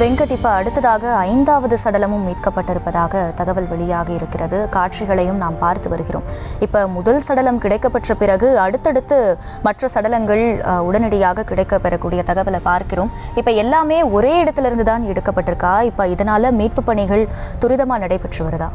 வெங்கட், இப்ப அடுத்ததாக 5வது சடலமும் மீட்கப்பட்டிருப்பதாக தகவல் வெளியாகி இருக்கிறது. காட்சிகளையும் நாம் பார்த்து வருகிறோம். இப்ப முதல் சடலம் கிடைக்கப்பெற்ற பிறகு அடுத்தடுத்து மற்ற சடலங்கள் உடனடியாக கிடைக்கப்பெறக்கூடிய தகவலை பார்க்கிறோம். இப்ப எல்லாமே ஒரே இடத்திலிருந்து தான் எடுக்கப்பட்டிருக்கா? இப்ப இதனால மீட்பு பணிகள் துரிதமா நடைபெற்று வருதா?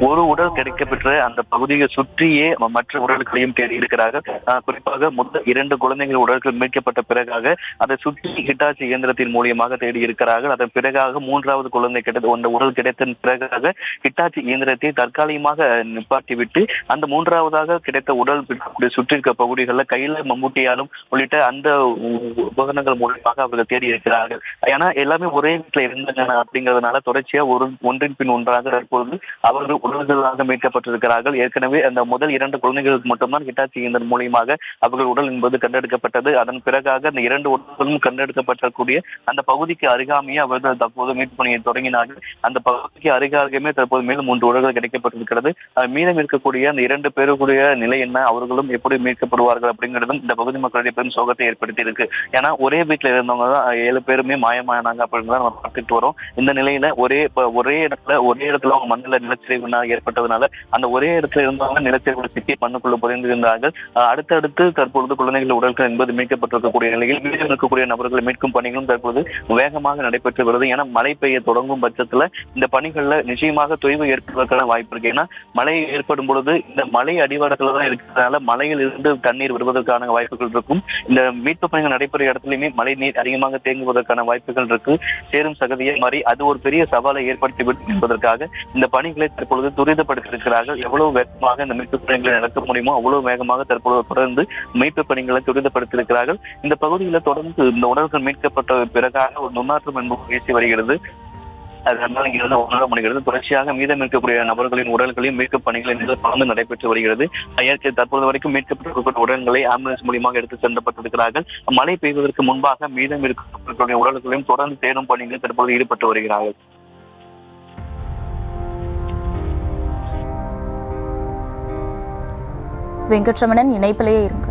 ஒரு உடல் கிடைக்கப்பெற்ற அந்த பகுதியை சுற்றியே மற்ற உடல்களையும் தேடி இருக்கிறார்கள். குறிப்பாக முதல் 2 குழந்தைகள் உடல்கள் மீட்கப்பட்ட பிறகாக அதை சுற்றி ஹிட்டாச்சி இயந்திரத்தின் மூலியமாக தேடி இருக்கிறார்கள். அதன் பிறகாக 3வது குழந்தை அந்த உடல் கிடைத்த பிறகாக ஹிட்டாச்சி இயந்திரத்தை தற்காலிகமாக நிப்பாட்டிவிட்டு அந்த 3வதாக கிடைத்த உடல் சுற்றி இருக்க பகுதிகளில் கையில மம்முட்டியாலும் உள்ளிட்ட அந்த உபகரணங்கள் மூலமாக அவர்கள் தேடி இருக்கிறார்கள். ஏன்னா எல்லாமே ஒரே வீட்டில் இருந்தாங்க அப்படிங்கிறதுனால தொடர்ச்சியா ஒன்றின் பின் ஒன்றாக தற்போது அவர்கள் உடல்களாக மீட்கப்பட்டிருக்கிறார்கள். ஏற்கனவே அந்த முதல் 2 குழந்தைகளுக்கு மட்டும்தான் ஹிட்டாச்சி இயந்திரம் மூலியமாக அவர்கள் உடல் என்பது கண்டெடுக்கப்பட்டது. அதன் பிறகாக அந்த 2 உடல்களும் கண்டெடுக்கப்பட்டக்கூடிய அந்த பகுதிக்கு அருகாமையே அவர்கள் தற்போது மீட்பு பணியை தொடங்கினார்கள். அந்த பகுதிக்கு அருகாமையே தற்போது மேலும் 3 உடல்கள் கிடைக்கப்பட்டிருக்கிறது. மீதம் இருக்கக்கூடிய அந்த 2 பேருடைய நிலை என்ன, அவர்களும் எப்படி மீட்கப்படுவார்கள் அப்படிங்கிறதும் இந்த பகுதி மக்களுடைய பெரும் சோகத்தை ஏற்படுத்தி இருக்கு. ஏன்னா ஒரே வீட்டில் இருந்தவங்க தான் 7 பேருமே மாயமானாங்க அப்படிங்கிறத நம்ம பார்த்துட்டு வரோம். இந்த நிலையில ஒரே இடத்துல அவங்க மண்ணில் நிலச்சரிவு ஏற்பட்டதுனால அந்த ஒரே இடத்துல இருந்தவங்க நிலச்சரிவு சிக்கி மண்ணுக்குள்ள புதைந்திருந்தார்கள். அடுத்தடுத்து தற்பொழுது குழந்தைகள் உடல்கள் என்பது மீட்கப்பட்டிருக்கக்கூடிய நிலையில் மீதம் இருக்கக்கூடிய நபர்களை மீட்கும் பணிகளும் தற்போது வேகமாக நடைபெற்று வருது. ஏன்னா மழை பெய்ய தொடங்கும் பட்சத்துல இந்த பணிகள்ல நிச்சயமாக தொய்வு ஏற்படுவதற்கான வாய்ப்பு இருக்கு. ஏன்னா மழை ஏற்படும் பொழுது இந்த மலை அடிவாரத்துல தான் இருக்கிறதுனால மலையில் இருந்து தண்ணீர் வருவதற்கான வாய்ப்புகள் இருக்கும். இந்த மீட்பு பணிகள் நடைபெற இடத்துலயுமே மழை நீர் அதிகமாக தேங்குவதற்கான வாய்ப்புகள் இருக்கு. சேரும் சகதியை மாறி அது ஒரு பெரிய சவாலை ஏற்படுத்திவிடும் என்பதற்காக இந்த பணிகளை தற்பொழுது துரிதப்படுத்தியிருக்கிறார்கள். எவ்வளவு வேகமாக இந்த மீட்பு பணிகளை நடத்த முடியுமோ அவ்வளவு வேகமாக தற்பொழுது தொடர்ந்து மீட்பு பணிகளை துரிதப்படுத்தியிருக்கிறார்கள். இந்த பகுதியில் தொடர்ந்து இந்த உடல்கள் மீட்கப்பட்ட பிறகாக ஒரு துர்நாற்றம் என்பது பேசி வருகிறது. அதனால் இங்கிருந்து உணரப்படுகிறது. தொடர்ச்சியாக மீதம் இருக்கக்கூடிய நபர்களின் உடல்களையும் மீட்பு பணிகளை தொடர்ந்து நடைபெற்று வருகிறது. தற்போது வரைக்கும் மீட்கப்பட்டிருக்கக்கூடிய உடல்களை ஆம்புலன்ஸ் மூலியமாக எடுத்து சென்றப்பட்டிருக்கிறார்கள். மழை பெய்வதற்கு முன்பாக மீதம் இருக்கக்கூடிய உடல்களையும் தொடர்ந்து தேடும் பணிகளில் தற்போது ஈடுபட்டு வருகிறார்கள். வெங்கட்ரமணன், இணைப்பிலேயே இருங்க.